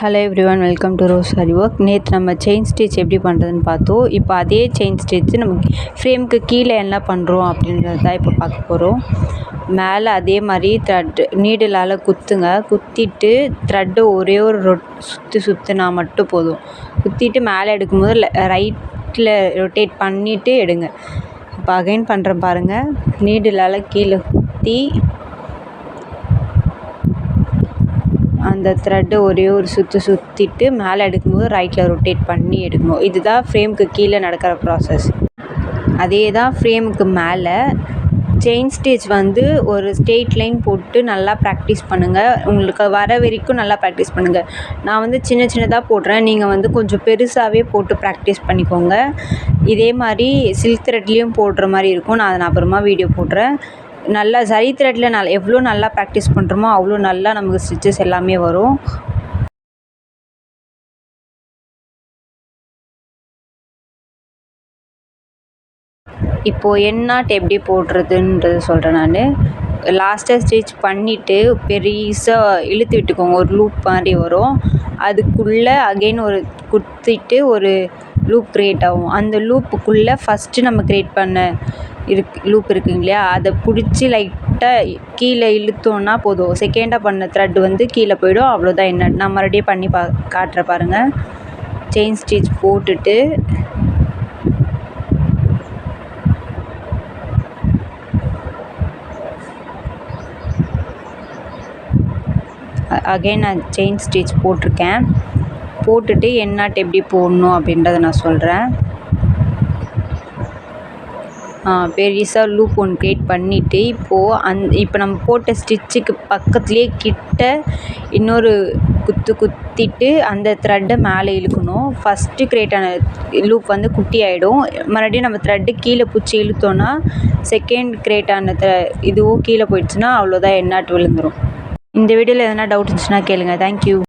Hello everyone, welcome to rose sorry work. நேற்று நம்ம chain stitch எப்படி பண்ணுறதுன்னு பார்த்தோம். இப்போ அதே செயின் ஸ்டிச்சு நம்ம ஃப்ரேமுக்கு கீழே என்ன பண்ணுறோம் அப்படின்றது தான் இப்போ பார்க்க போகிறோம். மேலே அதே மாதிரி நீடிலால் குத்துங்க. குத்திட்டு த்ரெட்டு ஒரே ஒரு சுற்றினா மட்டும் போதும். குத்திட்டு மேலே எடுக்கும்போது ரைட்டில் ரொட்டேட் பண்ணிவிட்டு எடுங்க. இப்போ அகைன் பண்ணுறேன் பாருங்கள். நீடிலால் கீழே குத்தி அந்த த்ரெட்டை ஒரே ஒரு சுற்றிட்டு மேலே எடுக்கும்போது ரைட்டில் ரொட்டேட் பண்ணி எடுக்கணும். இதுதான் ஃப்ரேமுக்கு கீழே நடக்கிற ப்ராசஸ். அதே தான் ஃப்ரேமுக்கு மேலே. செயின் ஸ்டிச் ஒரு ஸ்ட்ரெயிட் லைன் போட்டு நல்லா ப்ராக்டிஸ் பண்ணுங்கள். உங்களுக்கு வர வரைக்கும் நல்லா ப்ராக்டிஸ் பண்ணுங்கள். நான் சின்னதாக போடுறேன். நீங்கள் கொஞ்சம் பெருசாகவே போட்டு ப்ராக்டிஸ் பண்ணிக்கோங்க. இதே மாதிரி சில்க் த்ரெட்லேயும் போடுற மாதிரி இருக்கும். நான் அப்புறமா வீடியோ போடுறேன். நல்லா சரி த்ரெட்டில் எவ்வளோ நல்லா ப்ராக்டிஸ் பண்ணுறோமோ அவ்வளோ நல்லா நமக்கு ஸ்டிச்சஸ் எல்லாமே வரும். இப்போது எண்ணாட் எப்படி போடுறதுன்றது சொல்கிறேன். நான் லாஸ்ட்டாக ஸ்டிச் பண்ணிவிட்டு பெருசாக இழுத்து விட்டுக்கோங்க. ஒரு லூப் மாதிரி வரும். அதுக்குள்ளே அகெயின் ஒரு குத்திட்டு ஒரு லூப் க்ரியேட் ஆகும். அந்த லூப்புக்குள்ளே ஃபஸ்ட்டு நம்ம க்ரியேட் பண்ண லூப் இருக்குங்க இல்லையா, அதை பிடிச்சி லைட்டாக கீழே இழுத்தோன்னா போதும். செகண்டாக பண்ண த்ரெட் கீழே போயிடும். அவ்வளோதான். என்ன நான் மறுபடியும் பண்ணி காட்டுற பாருங்கள். செயின் ஸ்டிச் போட்டுட்டு அகைன் நான் செயின் ஸ்டிச் போட்டிருக்கேன். போட்டுட்டு எண்ணாட் எப்படி போடணும் அப்படின்றத நான் சொல்கிறேன். பெருசாக லூப் ஒன்று க்ரியேட் பண்ணிவிட்டு இப்போ நம்ம போட்ட ஸ்டிச்சுக்கு பக்கத்துலேயே கிட்ட இன்னொரு குத்திட்டு அந்த த்ரெட்டை மேலே இழுக்கணும். ஃபஸ்ட்டு க்ரியேட் ஆன லூப் குட்டி ஆகிடும். மறுபடியும் நம்ம த்ரெட்டு கீழே பிடிச்சி இழுத்தோன்னா செகண்ட் க்ரியேட் ஆன இதுவும் கீழே போயிடுச்சுன்னா அவ்வளோதான், எண்ணாட் விழுந்துடும். இந்த வீடியோவில் எதனா டவுட் இருந்துச்சுன்னா கேளுங்கள். தேங்க்யூ.